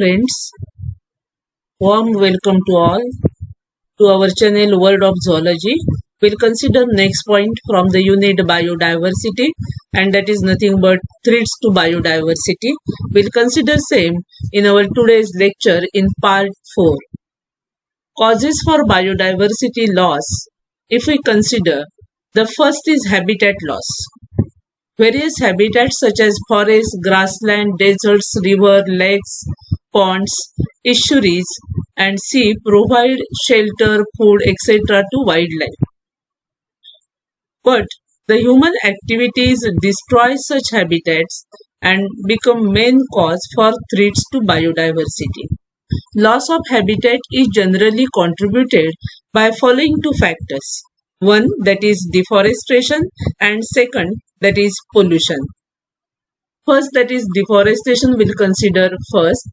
friends, warm welcome to all to our channel World of Zoology. We'll consider next point from the unit biodiversity, and that is nothing but threats to biodiversity. We'll consider same in our today's lecture in part 4. Causes for biodiversity loss. If we consider, the first is habitat loss. Various habitats such as forests, grassland, deserts, river, lakes, ponds, estuaries, and sea provide shelter, food, etc. to wildlife. But the human activities destroy such habitats and become main cause for threats to biodiversity. Loss of habitat is generally contributed by following two factors. One, that is deforestation, and second, that is pollution. First, that is deforestation, we'll consider first.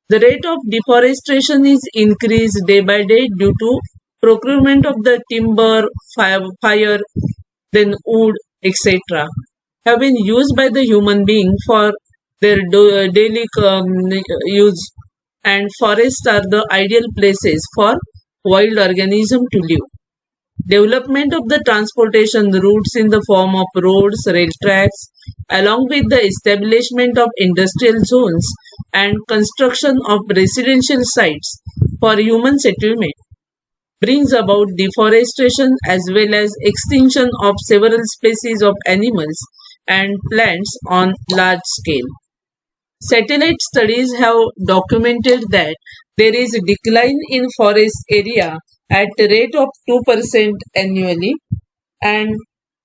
The rate of deforestation is increased day by day due to procurement of the timber, fire, then wood, etc. have been used by the human being for their daily use, and forests are the ideal places for wild organisms to live. Development of the transportation routes in the form of roads, rail tracks, along with the establishment of industrial zones and construction of residential sites for human settlement brings about deforestation as well as extinction of several species of animals and plants on large scale. Satellite studies have documented that there is a decline in forest area at the rate of 2% annually, and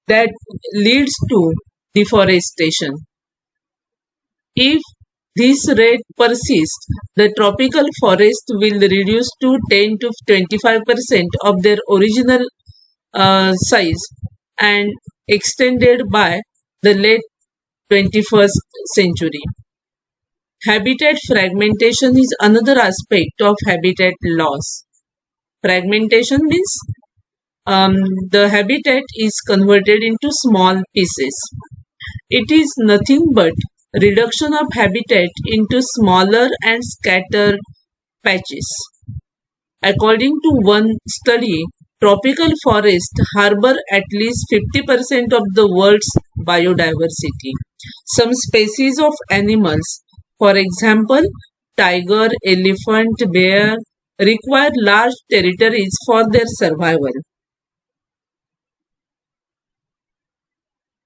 that leads to deforestation. If this rate persists, the tropical forest will reduce to 10 to 25% of their original size and extended by the late 21st century. Habitat fragmentation is another aspect of habitat loss. Fragmentation means the habitat is converted into small pieces. It is nothing but reduction of habitat into smaller and scattered patches. According to one study, tropical forests harbor at least 50% of the world's biodiversity. Some species of animals, for example, tiger, elephant, bear, require large territories for their survival.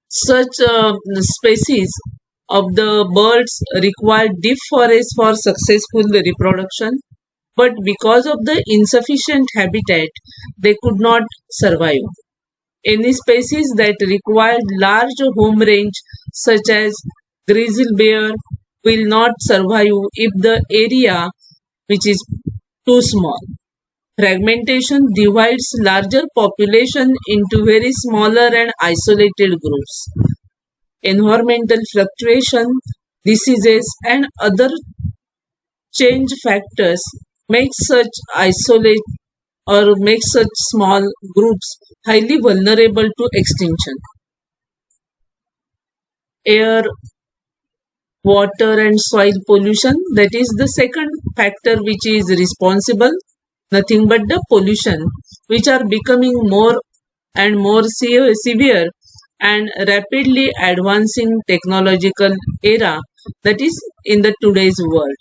Such species of the birds require deep forests for successful reproduction, but because of the insufficient habitat, they could not survive. Any species that required large home range, such as grizzly bear, will not survive if the area which is too small. Fragmentation divides larger population into very smaller and isolated groups. Environmental fluctuation, diseases, and other change factors make such small groups highly vulnerable to extinction. Air, water and soil pollution, that is the second factor which is responsible, nothing but the pollution, which are becoming more and more severe and rapidly advancing technological era, that is in the today's world.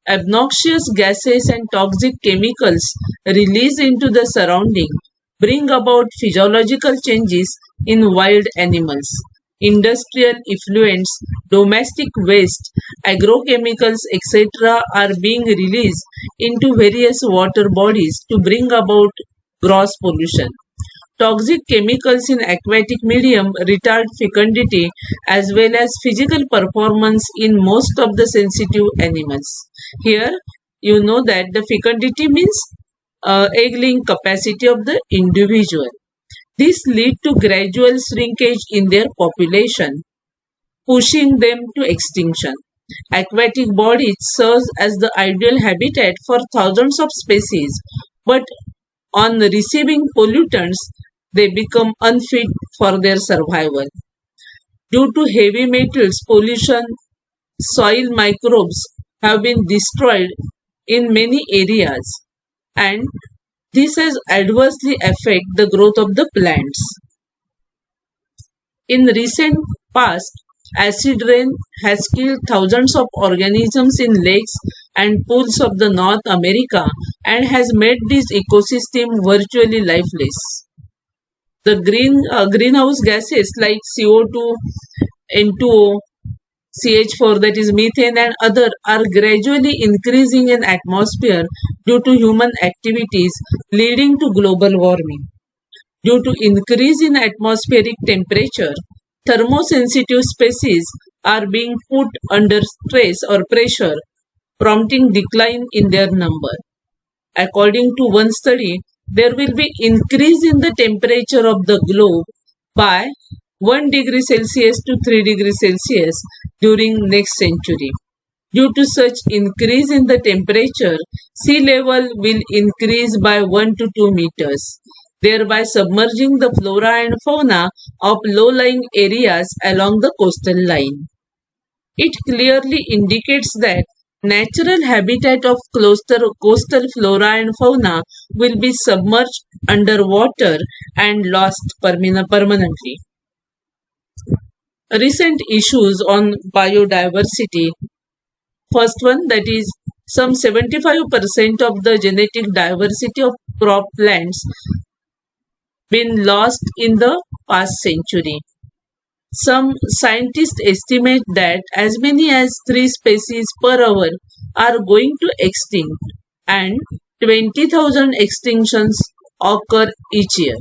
Obnoxious gases and toxic chemicals released into the surrounding bring about physiological changes in wild animals. Industrial effluents, domestic waste, agrochemicals, etc. are being released into various water bodies to bring about gross pollution. Toxic chemicals in aquatic medium retard fecundity as well as physical performance in most of the sensitive animals. Here, you know that the fecundity means egg-laying capacity of the individual. This leads to gradual shrinkage in their population, pushing them to extinction. Aquatic bodies serve as the ideal habitat for thousands of species, but on receiving pollutants, they become unfit for their survival. Due to heavy metals pollution, soil microbes have been destroyed in many areas, and this has adversely affected the growth of the plants. In recent past, acid rain has killed thousands of organisms in lakes and pools of the North America and has made this ecosystem virtually lifeless. The greenhouse gases like CO2, N2O, CH4, that is methane, and other are gradually increasing in atmosphere due to human activities, leading to global warming. Due to increase in atmospheric temperature, thermosensitive species are being put under stress or pressure, prompting decline in their number. According to one study, there will be increase in the temperature of the globe by 1 degree Celsius to 3 degrees Celsius during next century. Due to such increase in the temperature, sea level will increase by 1 to 2 meters, thereby submerging the flora and fauna of low-lying areas along the coastal line. It clearly indicates that natural habitat of coastal flora and fauna will be submerged underwater and lost permanently. Recent issues on biodiversity. First one, that is some 75% of the genetic diversity of crop plants been lost in the past century. Some scientists estimate that as many as 3 species per hour are going to extinct, and 20,000 extinctions occur each year.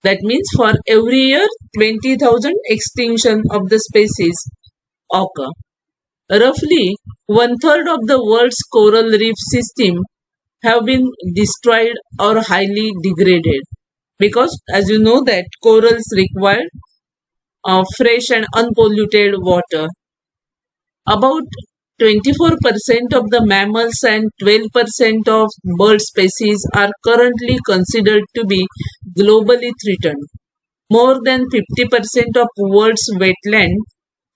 That means for every year 20,000 extinction of the species occur. Roughly one-third of the world's coral reef system have been destroyed or highly degraded, because as you know that corals require fresh and unpolluted water. About 24% of the mammals and 12% of bird species are currently considered to be globally threatened. More than 50% of world's wetland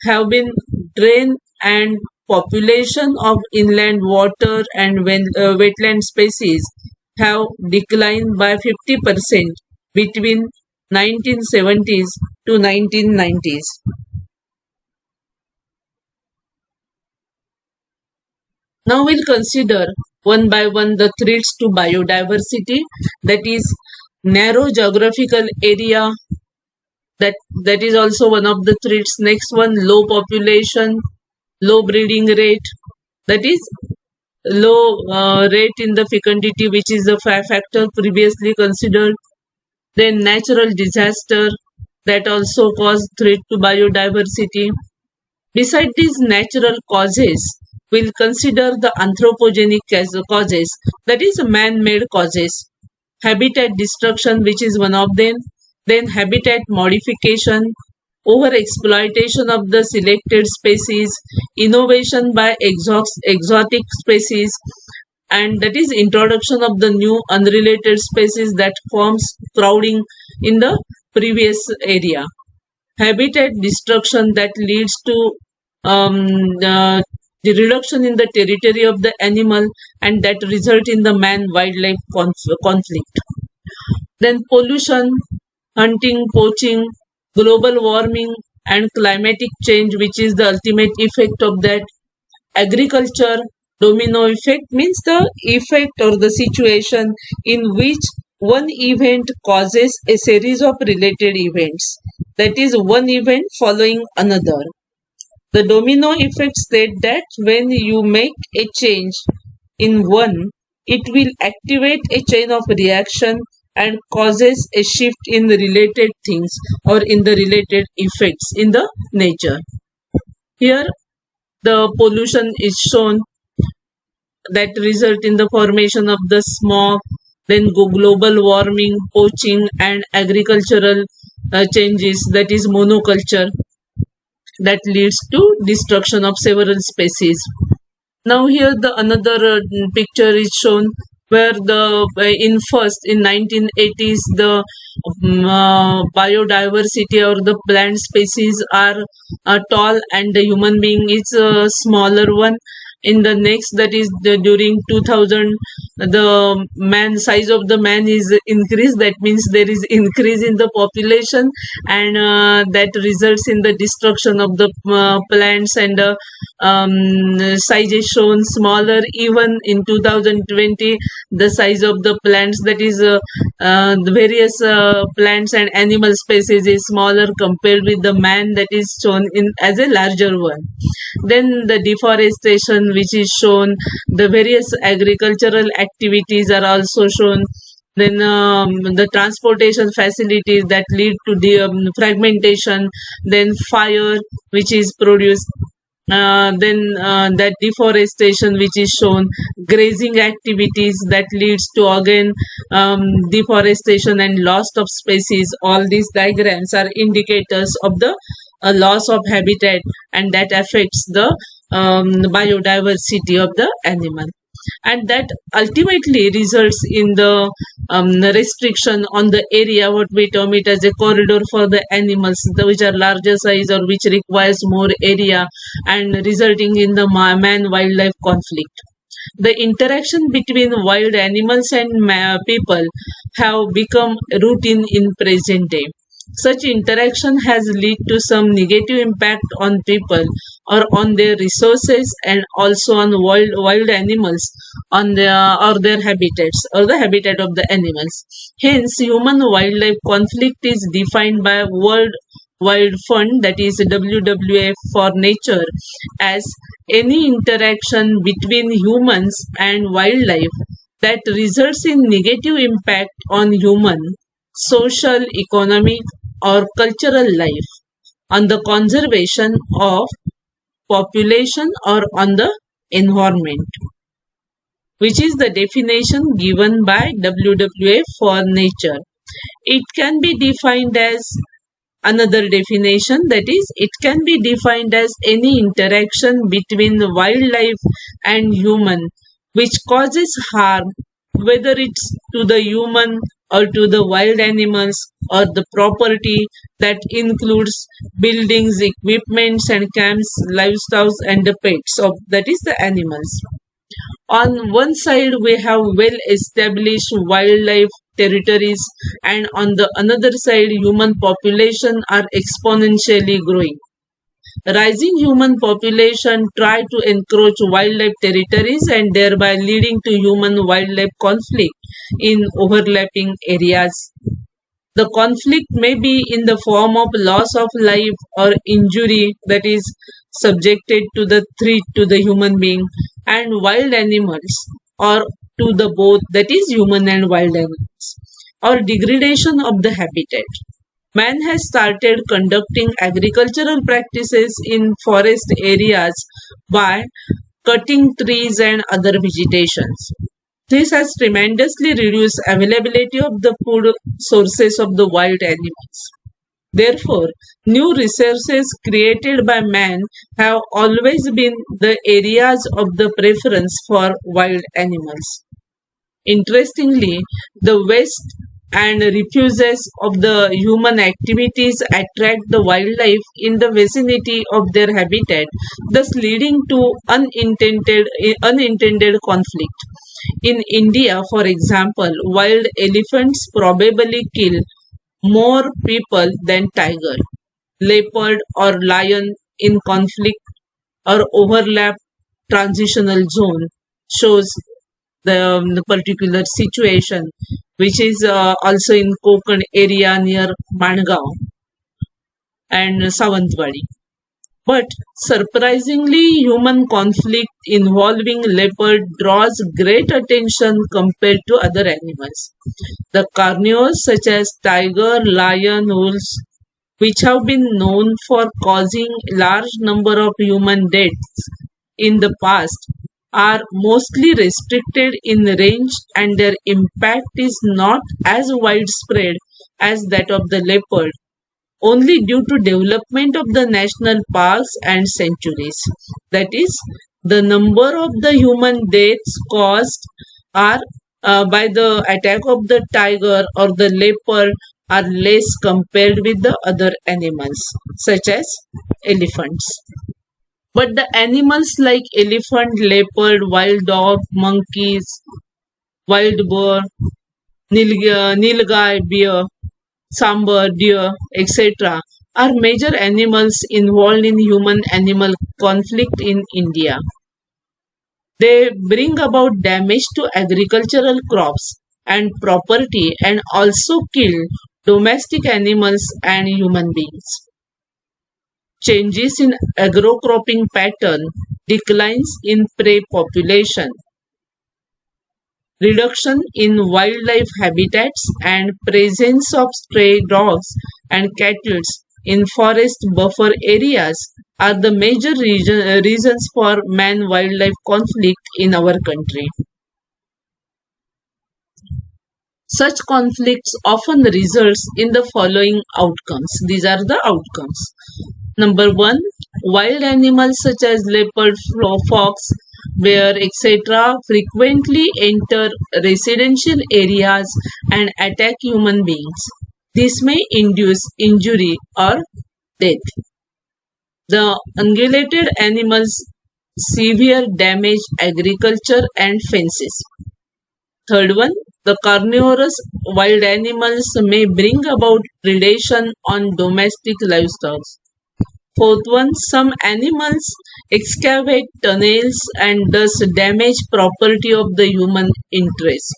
have been drained, and population of inland water and wetland species have declined by 50% between 1970s to 1990s. Now we'll consider one by one the threats to biodiversity, that is narrow geographical area, that is also one of the threats. Next one, low population, low breeding rate, that is low rate in the fecundity, which is the factor previously considered. Then natural disaster, that also cause threat to biodiversity. Beside these natural causes, we'll consider the anthropogenic causes, that is man-made causes. Habitat destruction, which is one of them. Then habitat modification, over-exploitation of the selected species, innovation by exotic species, and that is introduction of the new unrelated species that forms crowding in the previous area. Habitat destruction that leads to the reduction in the territory of the animal, and that result in the man-wildlife conflict. Then pollution, hunting, poaching, global warming, and climatic change, which is the ultimate effect of that. Agriculture, domino effect means the effect or the situation in which one event causes a series of related events. That is one event following another. The domino effect states that when you make a change in one, it will activate a chain of reaction and causes a shift in the related things or in the related effects in the nature. Here the pollution is shown, that result in the formation of the smog, then global warming, poaching, and agricultural changes, that is monoculture, that leads to destruction of several species. Now here the another picture is shown, where the in 1980s the biodiversity or the plant species are tall and the human being is a smaller one, In the next, that is during 2000, the man size of the man is increased. That means there is increase in the population, and that results in the destruction of the plants, and size is shown smaller. Even in 2020, the size of the plants, that is the various plants and animal species, is smaller compared with the man, that is shown in as a larger one. Then the deforestation, which is shown, the various agricultural activities are also shown. Then the transportation facilities that lead to the fragmentation, then fire which is produced, then that deforestation which is shown, grazing activities that leads to again deforestation and loss of species. All these diagrams are indicators of the loss of habitat, and that affects the biodiversity of the animal, and that ultimately results in the restriction on the area, what we term it as a corridor for the animals, which are larger size or which requires more area, and resulting in the man wildlife conflict. The interaction between wild animals and people have become routine in present day. Such interaction has led to some negative impact on people or on their resources, and also on wild animals, on their habitats or the habitat of the animals. Hence, human wildlife conflict is defined by World Wild Fund, that is WWF, for nature as any interaction between humans and wildlife that results in negative impact on human, social, economic, or cultural life, on the conservation of population, or on the environment, which is the definition given by WWF for nature. It can be defined as another definition, that is, it can be defined as any interaction between the wildlife and human which causes harm, whether it's to the human or to the wild animals or the property, that includes buildings, equipments and camps, livestock and the pets of, that is, the animals. On one side, we have well established wildlife territories, and on the another side, human population are exponentially growing. Rising human population try to encroach wildlife territories, and thereby leading to human wildlife conflict in overlapping areas. The conflict may be in the form of loss of life or injury, that is subjected to the threat to the human being and wild animals, or to the both, that is human and wild animals, or degradation of the habitat. Man has started conducting agricultural practices in forest areas by cutting trees and other vegetations. This has tremendously reduced availability of the food sources of the wild animals. Therefore, new resources created by man have always been the areas of the preference for wild animals. Interestingly, the waste and refusals of the human activities attract the wildlife in the vicinity of their habitat, thus leading to unintended conflict. In India, for example, wild elephants probably kill more people than tiger, leopard or lion in conflict or overlap transitional zone shows the particular situation, which is also in Konkan area near Mangaon and Sawantwadi. But surprisingly, human conflict involving leopard draws great attention compared to other animals. The carnivores such as tiger, lion, wolves, which have been known for causing large number of human deaths in the past, are mostly restricted in range, and their impact is not as widespread as that of the leopard, only due to development of the national parks and sanctuaries. That is, the number of the human deaths caused are by the attack of the tiger or the leopard are less compared with the other animals such as elephants. But the animals like elephant, leopard, wild dog, monkeys, wild boar, nilgai, bear, sambar, deer, etc. are major animals involved in human-animal conflict in India. They bring about damage to agricultural crops and property and also kill domestic animals and human beings. Changes in agrocropping pattern, declines in prey population, reduction in wildlife habitats and presence of stray dogs and cattle in forest buffer areas are the major reasons for man-wildlife conflict in our country. Such conflicts often results in the following outcomes. These are the outcomes. Number one, wild animals such as leopard, fox, bear, etc. frequently enter residential areas and attack human beings. This may induce injury or death. The ungulated animals severe damage agriculture and fences. Third one, the carnivorous wild animals may bring about predation on domestic livestock. Fourth one, some animals excavate tunnels and thus damage property of the human interest.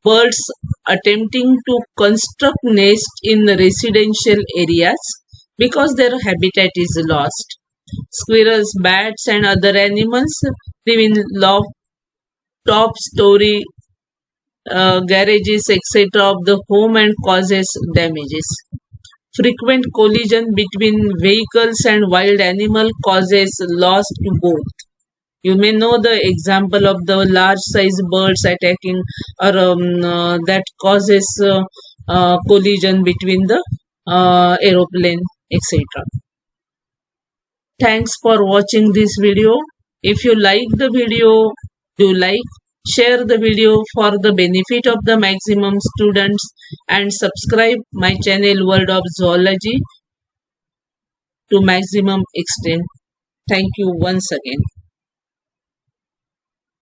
Birds attempting to construct nests in residential areas because their habitat is lost. Squirrels, bats and other animals live in top story garages etc. of the home and causes damages. Frequent collision between vehicles and wild animal causes loss to both. You may know the example of the large size birds attacking or that causes collision between the aeroplane etc. Thanks for watching this video. If you like the video, do like, share the video for the benefit of the maximum students and subscribe my channel World of Zoology to maximum extent. Thank you once again.